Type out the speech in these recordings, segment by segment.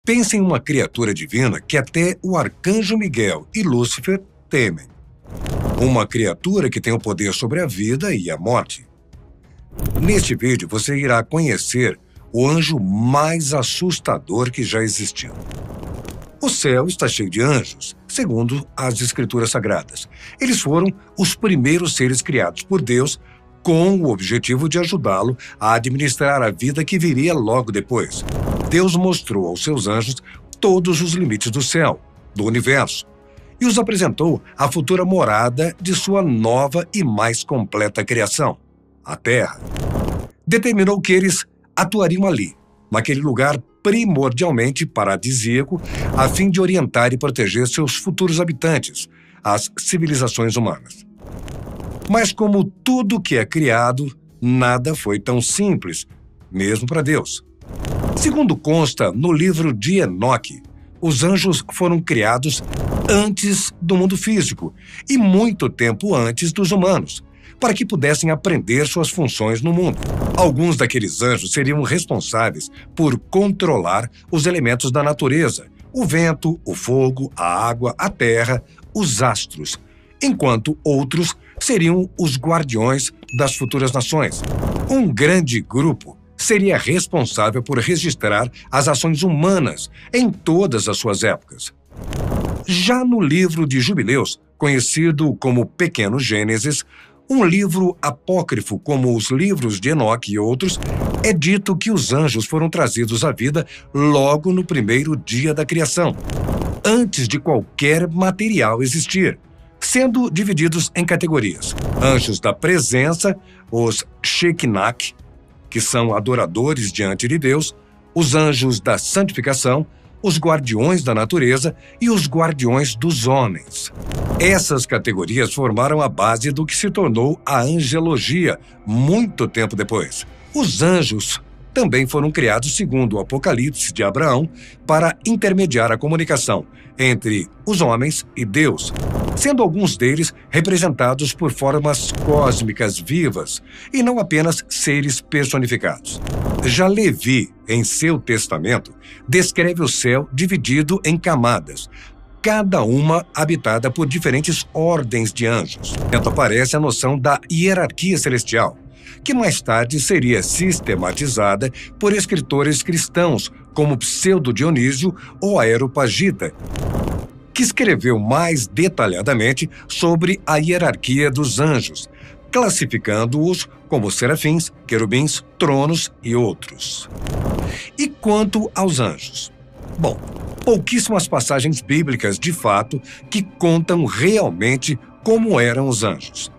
Pense em uma criatura divina que até o arcanjo Miguel e Lúcifer temem. Uma criatura que tem o poder sobre a vida e a morte. Neste vídeo você irá conhecer o anjo mais assustador que já existiu. O céu está cheio de anjos, segundo as Escrituras Sagradas. Eles foram os primeiros seres criados por Deus com o objetivo de ajudá-lo a administrar a vida que viria logo depois. Deus mostrou aos seus anjos todos os limites do céu, do universo, e os apresentou a futura morada de sua nova e mais completa criação, a Terra. Determinou que eles atuariam ali, naquele lugar primordialmente paradisíaco, a fim de orientar e proteger seus futuros habitantes, as civilizações humanas. Mas como tudo que é criado, nada foi tão simples, mesmo para Deus. Segundo consta no livro de Enoque, os anjos foram criados antes do mundo físico e muito tempo antes dos humanos, para que pudessem aprender suas funções no mundo. Alguns daqueles anjos seriam responsáveis por controlar os elementos da natureza, o vento, o fogo, a água, a terra, os astros, enquanto outros seriam os guardiões das futuras nações. Um grande grupo seria responsável por registrar as ações humanas em todas as suas épocas. Já no livro de Jubileus, conhecido como Pequeno Gênesis, um livro apócrifo como os livros de Enoque e outros, é dito que os anjos foram trazidos à vida logo no primeiro dia da criação, antes de qualquer material existir, sendo divididos em categorias: anjos da presença, os Shekinah, que são adoradores diante de Deus, os anjos da santificação, os guardiões da natureza e os guardiões dos homens. Essas categorias formaram a base do que se tornou a angelologia muito tempo depois. Os anjos também foram criados segundo o Apocalipse de Abraão para intermediar a comunicação entre os homens e Deus, sendo alguns deles representados por formas cósmicas vivas e não apenas seres personificados. Já Levi, em seu testamento, descreve o céu dividido em camadas, cada uma habitada por diferentes ordens de anjos. Então aparece a noção da hierarquia celestial, que mais tarde seria sistematizada por escritores cristãos como Pseudo Dionísio ou Areopagita, que escreveu mais detalhadamente sobre a hierarquia dos anjos, classificando-os como serafins, querubins, tronos e outros. E quanto aos anjos? Bom, pouquíssimas passagens bíblicas, de fato, que contam realmente como eram os anjos.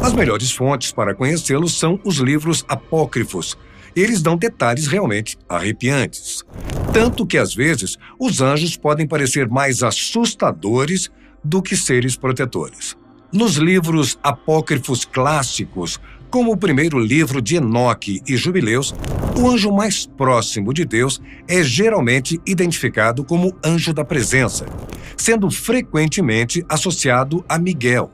As melhores fontes para conhecê-los são os livros apócrifos. Eles dão detalhes realmente arrepiantes. Tanto que, às vezes, os anjos podem parecer mais assustadores do que seres protetores. Nos livros apócrifos clássicos, como o primeiro livro de Enoque e Jubileus, o anjo mais próximo de Deus é geralmente identificado como anjo da presença, sendo frequentemente associado a Miguel.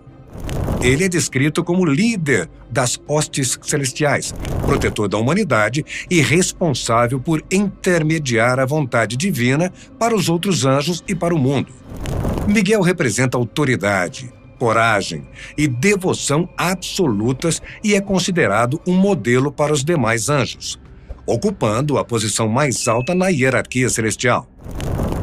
Ele é descrito como líder das hostes celestiais, protetor da humanidade e responsável por intermediar a vontade divina para os outros anjos e para o mundo. Miguel representa autoridade, coragem e devoção absolutas e é considerado um modelo para os demais anjos, ocupando a posição mais alta na hierarquia celestial.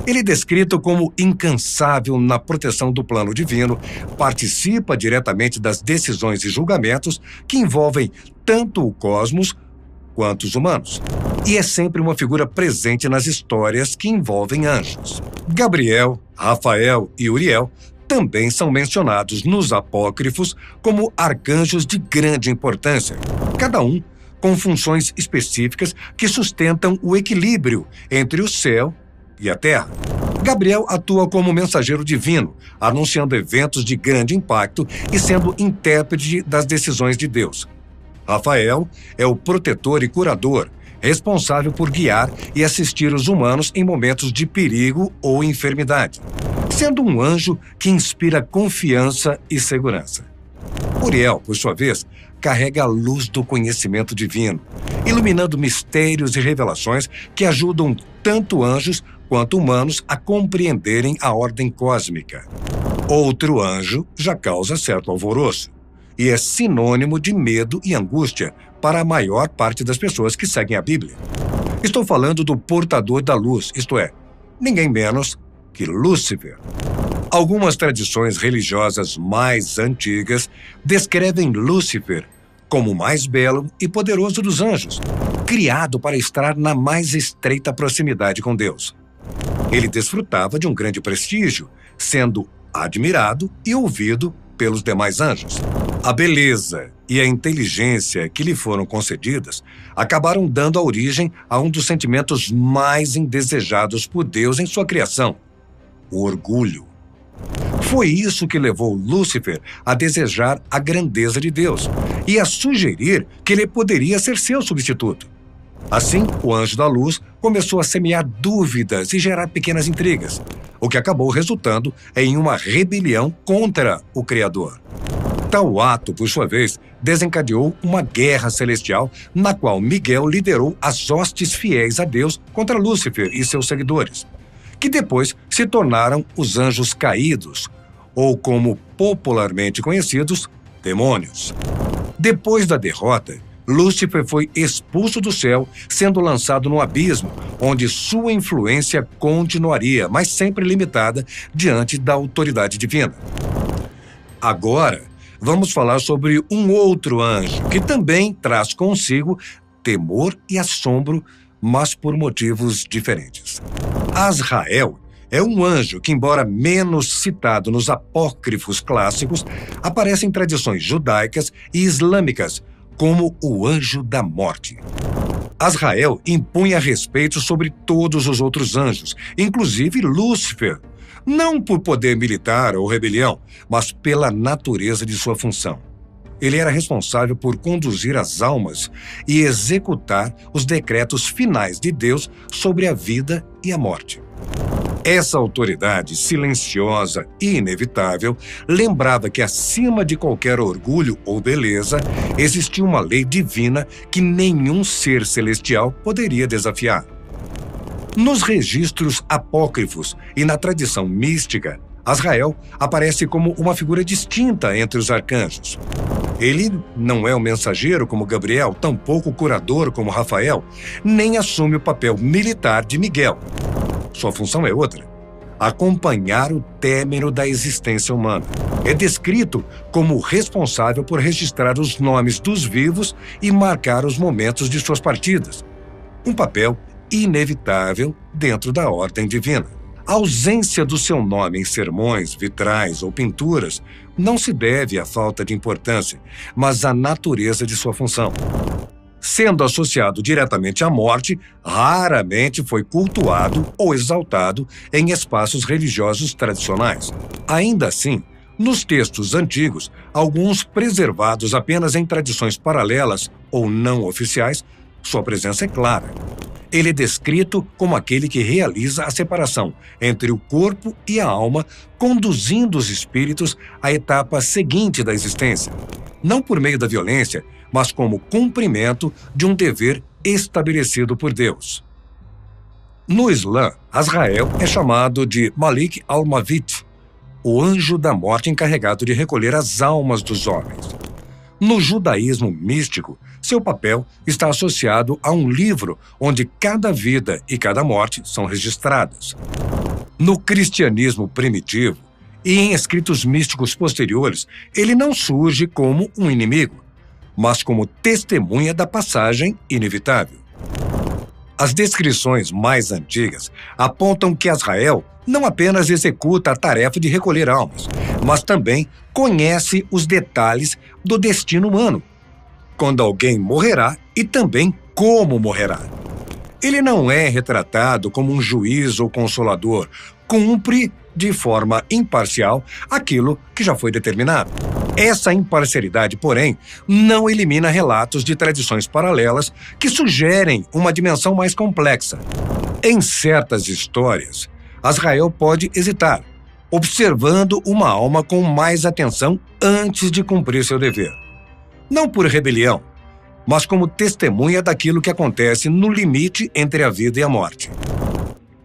Ele é descrito como incansável na proteção do plano divino, participa diretamente das decisões e julgamentos que envolvem tanto o cosmos quanto os humanos, e é sempre uma figura presente nas histórias que envolvem anjos. Gabriel, Rafael e Uriel também são mencionados nos apócrifos como arcanjos de grande importância, cada um com funções específicas que sustentam o equilíbrio entre o céu e a terra. Gabriel atua como mensageiro divino, anunciando eventos de grande impacto e sendo intérprete das decisões de Deus. Rafael é o protetor e curador, responsável por guiar e assistir os humanos em momentos de perigo ou enfermidade, sendo um anjo que inspira confiança e segurança. Uriel, por sua vez, carrega a luz do conhecimento divino, iluminando mistérios e revelações que ajudam tanto anjos quanto humanos a compreenderem a ordem cósmica. Outro anjo já causa certo alvoroço e é sinônimo de medo e angústia para a maior parte das pessoas que seguem a Bíblia. Estou falando do portador da luz, isto é, ninguém menos que Lúcifer. Algumas tradições religiosas mais antigas descrevem Lúcifer como o mais belo e poderoso dos anjos, criado para estar na mais estreita proximidade com Deus. Ele desfrutava de um grande prestígio, sendo admirado e ouvido pelos demais anjos. A beleza e a inteligência que lhe foram concedidas acabaram dando a origem a um dos sentimentos mais indesejados por Deus em sua criação: o orgulho. Foi isso que levou Lúcifer a desejar a grandeza de Deus e a sugerir que ele poderia ser seu substituto. Assim, o anjo da luz começou a semear dúvidas e gerar pequenas intrigas, o que acabou resultando em uma rebelião contra o Criador. Tal ato, por sua vez, desencadeou uma guerra celestial na qual Miguel liderou as hostes fiéis a Deus contra Lúcifer e seus seguidores, que depois se tornaram os anjos caídos, ou como popularmente conhecidos, demônios. Depois da derrota, Lúcifer foi expulso do céu, sendo lançado no abismo, onde sua influência continuaria, mas sempre limitada diante da autoridade divina. Agora, vamos falar sobre um outro anjo, que também traz consigo temor e assombro, mas por motivos diferentes. Azrael é um anjo que, embora menos citado nos apócrifos clássicos, aparece em tradições judaicas e islâmicas como o anjo da morte. Azrael impunha respeito sobre todos os outros anjos, inclusive Lúcifer, não por poder militar ou rebelião, mas pela natureza de sua função. Ele era responsável por conduzir as almas e executar os decretos finais de Deus sobre a vida e a morte. Essa autoridade silenciosa e inevitável lembrava que, acima de qualquer orgulho ou beleza, existia uma lei divina que nenhum ser celestial poderia desafiar. Nos registros apócrifos e na tradição mística, Azrael aparece como uma figura distinta entre os arcanjos. Ele não é um mensageiro como Gabriel, tampouco curador como Rafael, nem assume o papel militar de Miguel. Sua função é outra: acompanhar o término da existência humana. É descrito como responsável por registrar os nomes dos vivos e marcar os momentos de suas partidas. Um papel inevitável dentro da ordem divina. A ausência do seu nome em sermões, vitrais ou pinturas não se deve à falta de importância, mas à natureza de sua função. Sendo associado diretamente à morte, raramente foi cultuado ou exaltado em espaços religiosos tradicionais. Ainda assim, nos textos antigos, alguns preservados apenas em tradições paralelas ou não oficiais, sua presença é clara. Ele é descrito como aquele que realiza a separação entre o corpo e a alma, conduzindo os espíritos à etapa seguinte da existência, não por meio da violência, mas como cumprimento de um dever estabelecido por Deus. No Islã, Azrael é chamado de Malik al-Mawit, o anjo da morte encarregado de recolher as almas dos homens. No judaísmo místico, seu papel está associado a um livro onde cada vida e cada morte são registradas. No cristianismo primitivo e em escritos místicos posteriores, ele não surge como um inimigo, mas como testemunha da passagem inevitável. As descrições mais antigas apontam que Azrael não apenas executa a tarefa de recolher almas, mas também conhece os detalhes do destino humano, quando alguém morrerá e também como morrerá. Ele não é retratado como um juiz ou consolador, cumpre de forma imparcial aquilo que já foi determinado. Essa imparcialidade, porém, não elimina relatos de tradições paralelas que sugerem uma dimensão mais complexa. Em certas histórias, Azrael pode hesitar, observando uma alma com mais atenção antes de cumprir seu dever. Não por rebelião, mas como testemunha daquilo que acontece no limite entre a vida e a morte.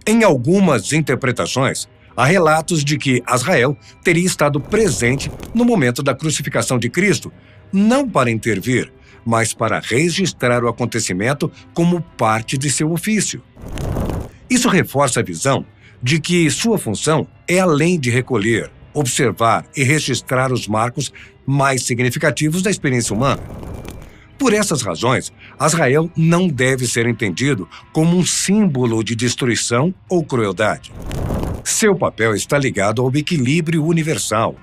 Em algumas interpretações, há relatos de que Azrael teria estado presente no momento da crucificação de Cristo, não para intervir, mas para registrar o acontecimento como parte de seu ofício. Isso reforça a visão de que sua função é além de recolher, observar e registrar os marcos mais significativos da experiência humana. Por essas razões, Azrael não deve ser entendido como um símbolo de destruição ou crueldade. Seu papel está ligado ao equilíbrio universal,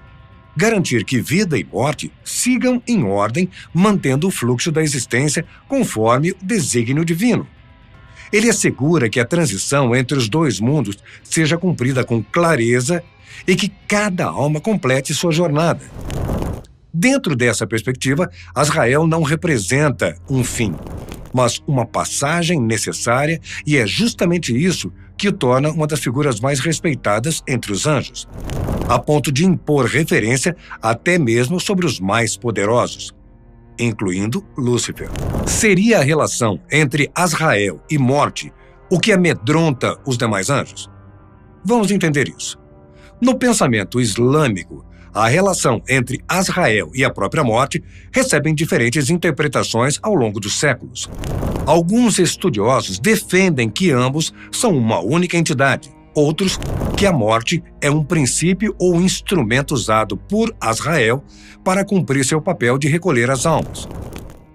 garantir que vida e morte sigam em ordem, mantendo o fluxo da existência conforme o desígnio divino. Ele assegura que a transição entre os dois mundos seja cumprida com clareza e que cada alma complete sua jornada. Dentro dessa perspectiva, Azrael não representa um fim, mas uma passagem necessária, e é justamente isso que o torna uma das figuras mais respeitadas entre os anjos, a ponto de impor referência até mesmo sobre os mais poderosos, incluindo Lúcifer. Seria a relação entre Azrael e morte o que amedronta os demais anjos? Vamos entender isso. No pensamento islâmico, a relação entre Azrael e a própria morte recebem diferentes interpretações ao longo dos séculos. Alguns estudiosos defendem que ambos são uma única entidade, outros que a morte é um princípio ou instrumento usado por Azrael para cumprir seu papel de recolher as almas.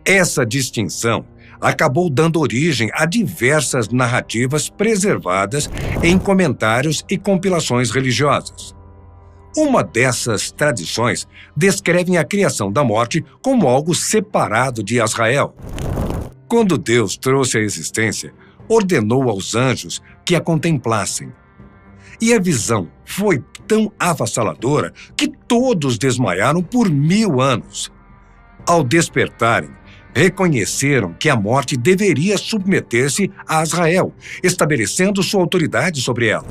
Essa distinção acabou dando origem a diversas narrativas preservadas em comentários e compilações religiosas. Uma dessas tradições descreve a criação da morte como algo separado de Azrael. Quando Deus trouxe à existência, ordenou aos anjos que a contemplassem. E a visão foi tão avassaladora que todos desmaiaram por 1000 anos. Ao despertarem, reconheceram que a morte deveria submeter-se a Azrael, estabelecendo sua autoridade sobre ela.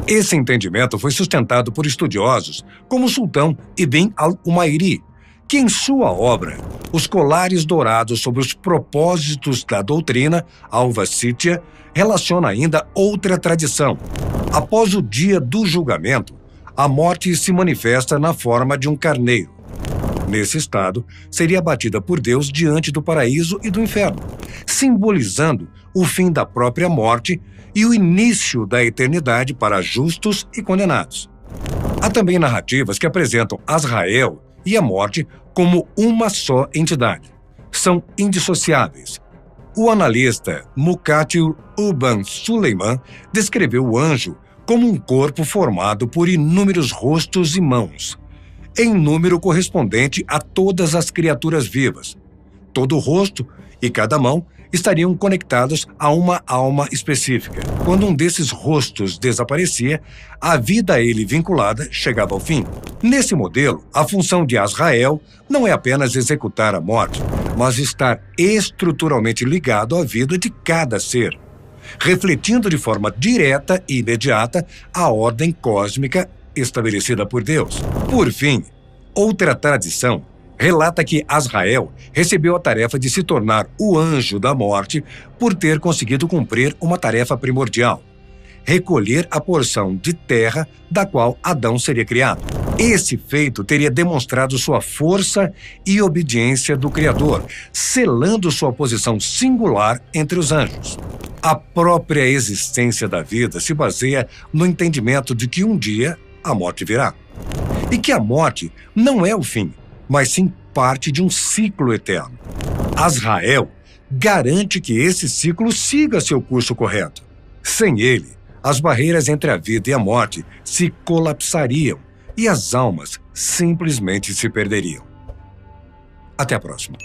Esse entendimento foi sustentado por estudiosos como o sultão Ibn al-Umayri, que em sua obra, Os Colares Dourados sobre os Propósitos da Doutrina Al-Wasitiyya, relaciona ainda outra tradição. Após o dia do julgamento, a morte se manifesta na forma de um carneiro. Nesse estado, seria abatida por Deus diante do paraíso e do inferno, simbolizando o fim da própria morte e o início da eternidade para justos e condenados. Há também narrativas que apresentam Azrael e a morte como uma só entidade. São indissociáveis. O analista Muqatil Ibn Suleiman descreveu o anjo como um corpo formado por inúmeros rostos e mãos, em número correspondente a todas as criaturas vivas. Todo rosto e cada mão estariam conectados a uma alma específica. Quando um desses rostos desaparecia, a vida a ele vinculada chegava ao fim. Nesse modelo, a função de Azrael não é apenas executar a morte, mas estar estruturalmente ligado à vida de cada ser, refletindo de forma direta e imediata a ordem cósmica estabelecida por Deus. Por fim, outra tradição relata que Azrael recebeu a tarefa de se tornar o anjo da morte por ter conseguido cumprir uma tarefa primordial: recolher a porção de terra da qual Adão seria criado. Esse feito teria demonstrado sua força e obediência do Criador, selando sua posição singular entre os anjos. A própria existência da vida se baseia no entendimento de que um dia a morte virá. E que a morte não é o fim, mas sim parte de um ciclo eterno. Azrael garante que esse ciclo siga seu curso correto. Sem ele, as barreiras entre a vida e a morte se colapsariam e as almas simplesmente se perderiam. Até a próxima.